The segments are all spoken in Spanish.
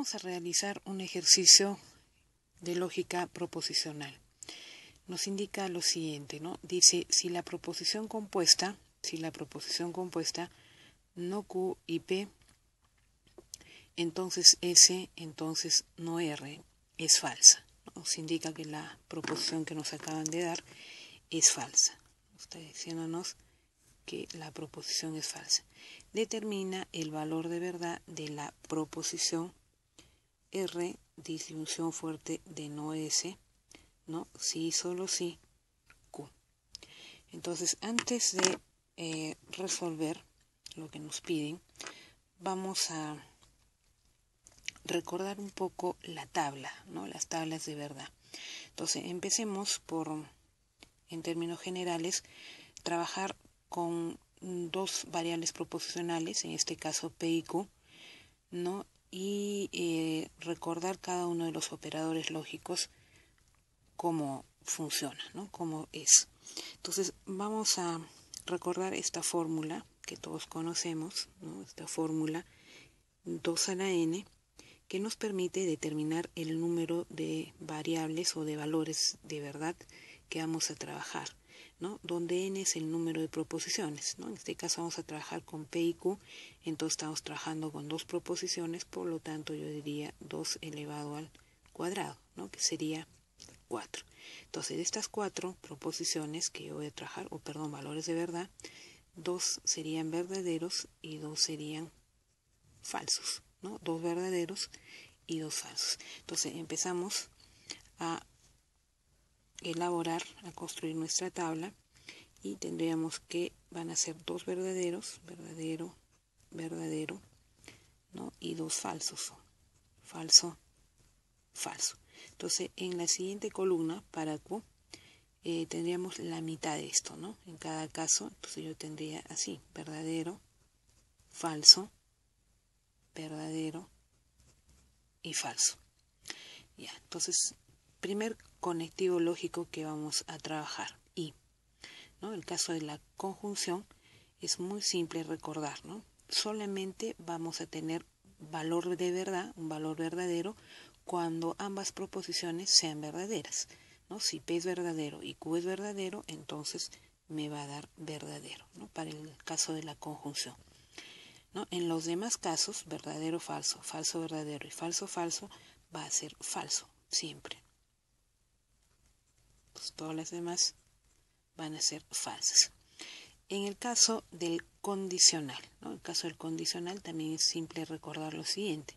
Vamos a realizar un ejercicio de lógica proposicional. Nos indica lo siguiente, ¿no? Dice, si la proposición compuesta no Q y P, entonces S, entonces no R, es falsa. Nos indica que la proposición que nos acaban de dar es falsa. Está diciéndonos que la proposición es falsa. Determina el valor de verdad de la proposición R, disyunción fuerte de no S, ¿no? Sí, solo sí, Q. Entonces, antes de resolver lo que nos piden, vamos a recordar un poco la tabla, ¿no? Las tablas de verdad. Entonces, empecemos por, en términos generales, trabajar con dos variables proposicionales, en este caso P y Q, ¿no? Y recordar cada uno de los operadores lógicos, cómo funciona, ¿no? Cómo es. Entonces, vamos a recordar esta fórmula que todos conocemos, ¿no? Esta fórmula 2 a la n, que nos permite determinar el número de variables o de valores de verdad que vamos a trabajar, ¿no? Donde n es el número de proposiciones, ¿no? En este caso vamos a trabajar con P y Q, entonces estamos trabajando con dos proposiciones, por lo tanto yo diría 2 elevado al cuadrado, ¿no? Que sería 4. Entonces, de estas 4 proposiciones que yo voy a trabajar, valores de verdad, 2 serían verdaderos y 2 serían falsos, ¿no? 2 verdaderos y 2 falsos. Entonces, empezamos a elaborar, a construir nuestra tabla y tendríamos que van a ser 2 verdaderos, verdadero, verdadero, ¿no? Y 2 falsos, falso, falso. Entonces, en la siguiente columna, para Q, tendríamos la mitad de esto, ¿no? En cada caso, entonces yo tendría así, verdadero, falso, verdadero y falso. Ya, entonces, primer conectivo lógico que vamos a trabajar, y, ¿no? El caso de la conjunción es muy simple recordar, ¿no? Solamente vamos a tener valor de verdad, un valor verdadero, cuando ambas proposiciones sean verdaderas, ¿no? Si P es verdadero y Q es verdadero, entonces me va a dar verdadero, ¿no? Para el caso de la conjunción, ¿no? En los demás casos, verdadero, falso, falso, verdadero y falso, falso, va a ser falso, siempre. Pues todas las demás van a ser falsas. En el caso del condicional, ¿no? El caso del condicional también es simple recordar lo siguiente.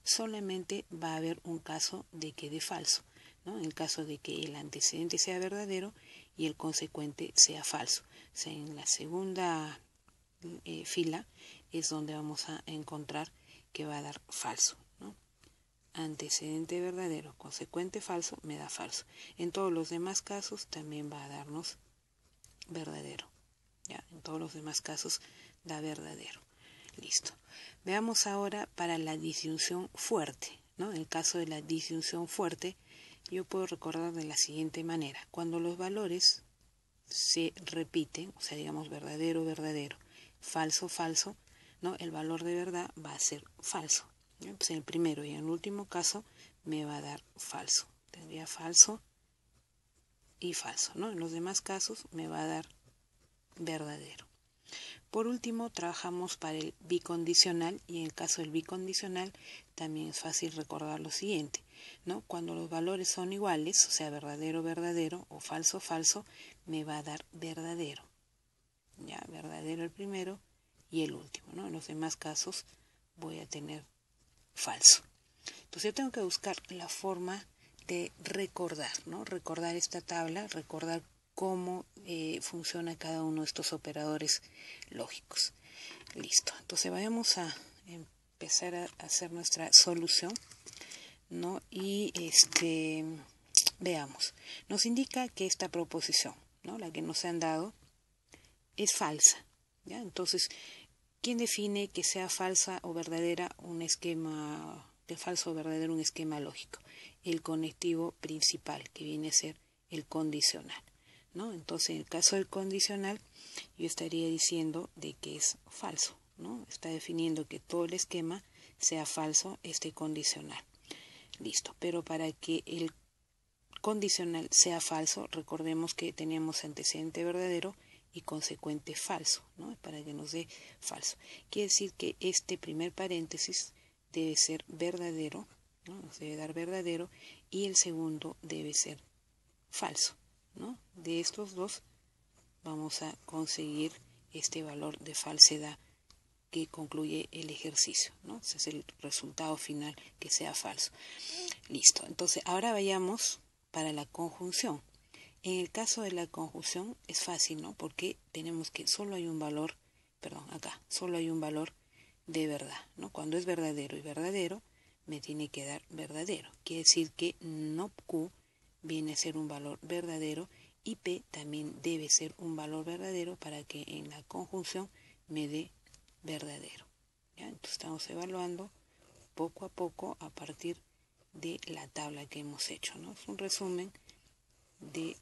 Solamente va a haber un caso de que dé falso, ¿no? En el caso de que el antecedente sea verdadero y el consecuente sea falso. O sea, en la segunda fila es donde vamos a encontrar que va a dar falso, ¿no? Antecedente verdadero, consecuente falso, me da falso. En todos los demás casos también va a darnos verdadero. ¿Ya? En todos los demás casos da verdadero. Listo. Veamos ahora para la disyunción fuerte, ¿no? En el caso de la disyunción fuerte, yo puedo recordar de la siguiente manera. Cuando los valores se repiten, o sea, digamos verdadero, verdadero, falso, falso, ¿no? El valor de verdad va a ser falso. Pues en el primero y en el último caso me va a dar falso. Tendría falso y falso, ¿no? En los demás casos me va a dar verdadero. Por último, trabajamos para el bicondicional, y en el caso del bicondicional también es fácil recordar lo siguiente, ¿no? Cuando los valores son iguales, o sea, verdadero, verdadero o falso, falso, me va a dar verdadero. Ya, verdadero el primero y el último, ¿no? En los demás casos voy a tener falso. Entonces yo tengo que buscar la forma de recordar, ¿no? Recordar esta tabla, recordar cómo funciona cada uno de estos operadores lógicos. Listo. Entonces vayamos a empezar a hacer nuestra solución, ¿no? Y veamos. Nos indica que esta proposición, ¿no? La que nos han dado, es falsa, ¿ya? Entonces, ¿quién define que sea falsa o verdadera un esquema de falso o verdadero, un esquema lógico? El conectivo principal, que viene a ser el condicional, ¿no? Entonces, en el caso del condicional, yo estaría diciendo de que es falso, ¿no? Está definiendo que todo el esquema sea falso este condicional. Listo, pero para que el condicional sea falso, recordemos que teníamos antecedente verdadero y consecuente falso, ¿no? Para que nos dé falso. Quiere decir que este primer paréntesis debe ser verdadero, ¿no? Nos debe dar verdadero, y el segundo debe ser falso, ¿no? De estos dos vamos a conseguir este valor de falsedad que concluye el ejercicio, ¿no? Ese es el resultado final, que sea falso. Listo. Entonces, ahora vayamos para la conjunción. En el caso de la conjunción es fácil, ¿no? Porque tenemos que solo hay un valor, solo hay un valor de verdad, ¿no? Cuando es verdadero y verdadero, me tiene que dar verdadero. Quiere decir que no Q viene a ser un valor verdadero y P también debe ser un valor verdadero para que en la conjunción me dé verdadero. ¿Ya? Entonces estamos evaluando poco a poco a partir de la tabla que hemos hecho, ¿no? Es un resumen de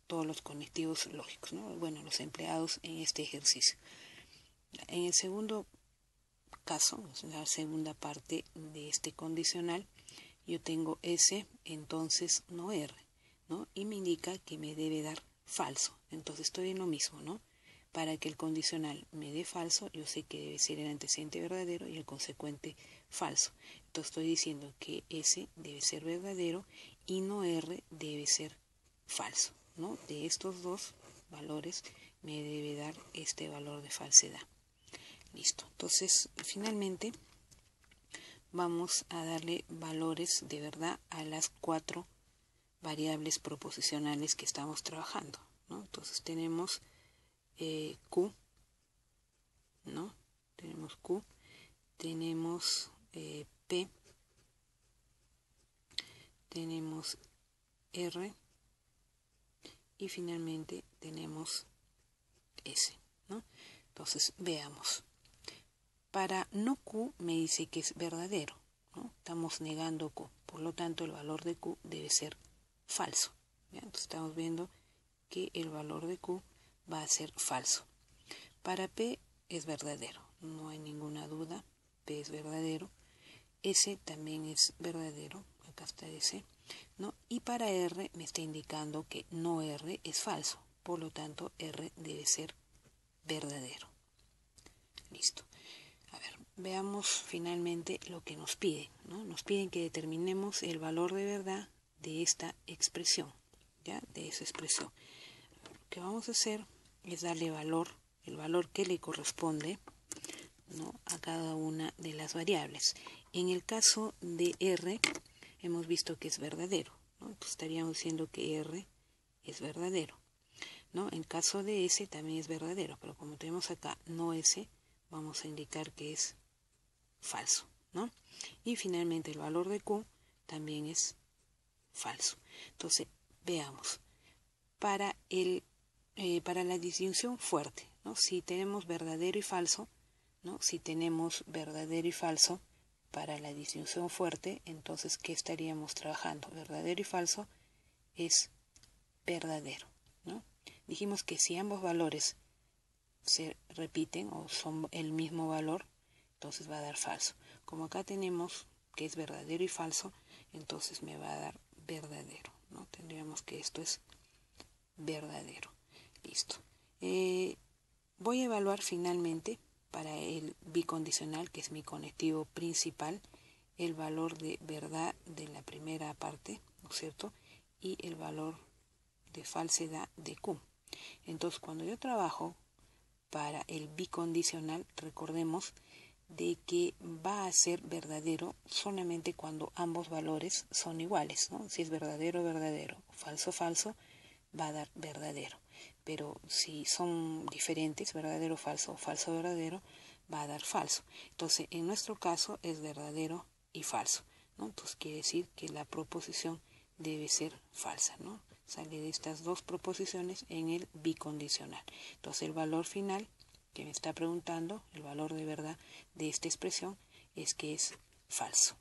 todos los conectivos lógicos, ¿no? Bueno, los empleados en este ejercicio. En el segundo caso, la segunda parte de este condicional, yo tengo S, entonces no R, ¿no? Y me indica que me debe dar falso. Entonces estoy en lo mismo, ¿no? Para que el condicional me dé falso, yo sé que debe ser el antecedente verdadero y el consecuente falso. Entonces estoy diciendo que S debe ser verdadero y no R debe ser falso, ¿no? De estos dos valores me debe dar este valor de falsedad. Listo. Entonces, finalmente vamos a darle valores de verdad a las 4 variables proposicionales que estamos trabajando, ¿no? Entonces tenemos Q, ¿no? Tenemos Q, tenemos P, tenemos R y finalmente tenemos S, ¿no? Entonces veamos. Para no Q me dice que es verdadero, ¿no? Estamos negando Q, por lo tanto el valor de Q debe ser falso, ¿ya? Entonces estamos viendo que el valor de Q va a ser falso. Para P es verdadero, no hay ninguna duda, P es verdadero. S también es verdadero, acá está S, ¿no? Y para R me está indicando que no R es falso, por lo tanto R debe ser verdadero. Listo. A ver, veamos finalmente lo que nos piden, ¿no? Nos piden que determinemos el valor de verdad de esta expresión, ¿ya? De esa expresión. Lo que vamos a hacer es darle valor, el valor que le corresponde, ¿no? A cada una de las variables. En el caso de R, hemos visto que es verdadero, ¿no? Entonces estaríamos diciendo que R es verdadero, ¿no? En caso de S también es verdadero, pero como tenemos acá no S, vamos a indicar que es falso, ¿no? Y finalmente el valor de Q también es falso. Entonces, veamos. Para la disyunción fuerte, ¿no? Si tenemos verdadero y falso, ¿no? Si tenemos verdadero y falso para la disyunción fuerte, entonces, ¿qué estaríamos trabajando? Verdadero y falso es verdadero, ¿no? Dijimos que si ambos valores se repiten o son el mismo valor, entonces va a dar falso. Como acá tenemos que es verdadero y falso, entonces me va a dar verdadero, ¿no? Tendríamos que esto es verdadero. Listo. Voy a evaluar finalmente para el bicondicional, que es mi conectivo principal, el valor de verdad de la primera parte, ¿no es cierto? Y el valor de falsedad de Q. Entonces, cuando yo trabajo para el bicondicional, recordemos de que va a ser verdadero solamente cuando ambos valores son iguales, ¿no? Si es verdadero, verdadero, falso, falso, va a dar verdadero. Pero si son diferentes, verdadero, falso, falso, verdadero, va a dar falso. Entonces, en nuestro caso es verdadero y falso, ¿no? Entonces, quiere decir que la proposición debe ser falsa, ¿no? Sale de estas dos proposiciones en el bicondicional. Entonces, el valor final que me está preguntando, el valor de verdad de esta expresión, es que es falso.